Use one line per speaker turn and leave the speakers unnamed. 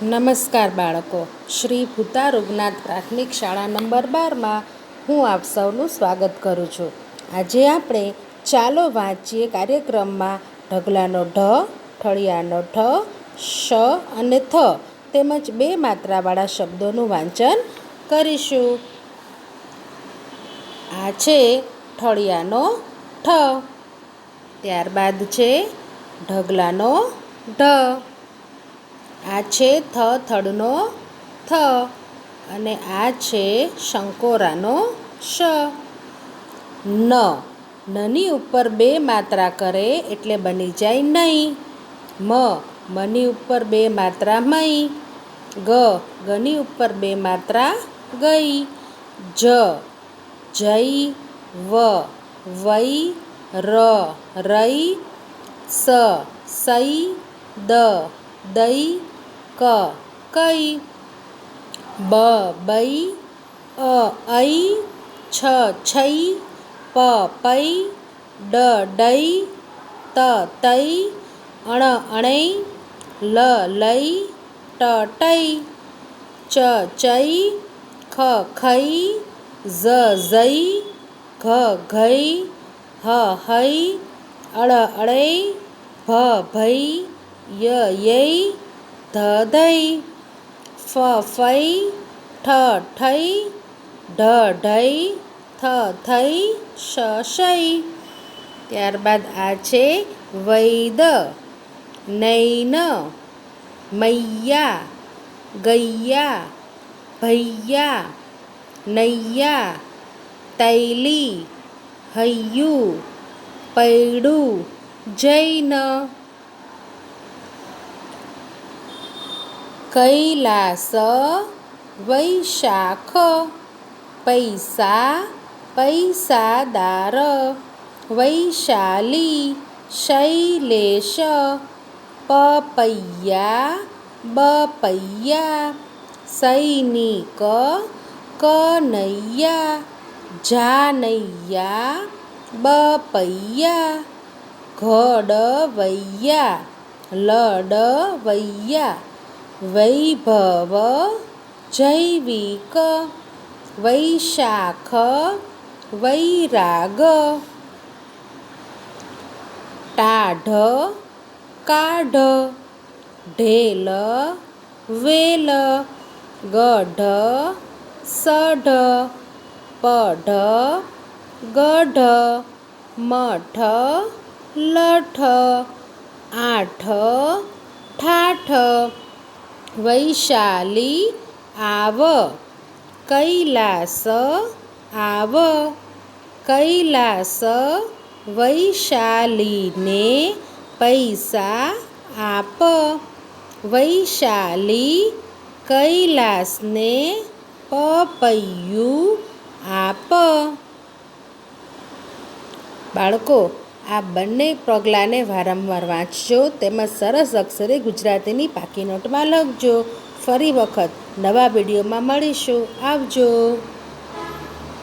નમસ્કાર બાળકો, શ્રી ભૂતા રૂગનાથ પ્રાથમિક શાળા નંબર 12માં હું આપ સૌનું સ્વાગત કરું છું. આજે આપણે ચાલો વાંચીએ કાર્યક્રમમાં ઢગલાનો ઢ, ઠળિયાનો ઠ, શ અને થ તેમજ 2 માત્રાવાળા શબ્દોનું વાંચન કરીશું. આ છે ઠળિયાનો ઠ, ત્યારબાદ છે ઢગલાનો ઢ, આ છે થડનો થ અને આ છે શંકોરાનો શ. નની ઉપર 2 માત્રા કરે એટલે બની જાય નહીં. મની ઉપર 2 માત્રા મઈ. ગની ઉપર 2 માત્રા ગઈ. જઈ, વઈ, રઈ, સઈ, દઈ, કઈ. બઈ, અઈ, છઈ, પઈ, ડઈ, તઈ, અણઈ, લઈ, ટઈ, ચઈ, ખઈ, જઈ, ઘઈ, હઈ, અળઈ, ભઈ, યઈ, ધઈ, ફઈ, ઠઈ, ઢઈ, થઈ, શઈ. ત્યારબાદ આ છે વૈદ, નૈન, મૈયા, ગૈયા, ભૈયા, નૈયા, તૈલી, હૈયું, પૈડું, જૈન. કૈલાસ, વૈશાખ, પૈસા, પૈસાદાર, વૈશાલી, શૈલેષ, પપૈયા, બપૈયા, સૈનિક, કનૈયા, જાનૈયા, બપૈયા, ઘડવૈયા, લડવૈયા, વૈભવ, જૈવિક, વૈશાખ, વૈરાગ. ટાઢ, કાઢ, ઢેલ, વેલ, ગઢ, સઢ, પઢ, ગઢ, મઠ, લઠ, આઠ, ઠાઠ. વૈશાલી, આવ, કૈલાસ, આવ, કૈલાસ, વૈશાલીને પૈસા આપ, વૈશાલી, કૈલાસને પપૈયું આપ. બાળકો, આ બંને પગલાંને વારંવાર વાંચજો તેમજ સરસ અક્ષરે ગુજરાતીની પાકી નોટમાં લખજો. ફરી વખત નવા વિડીયોમાં મળીશું. આવજો.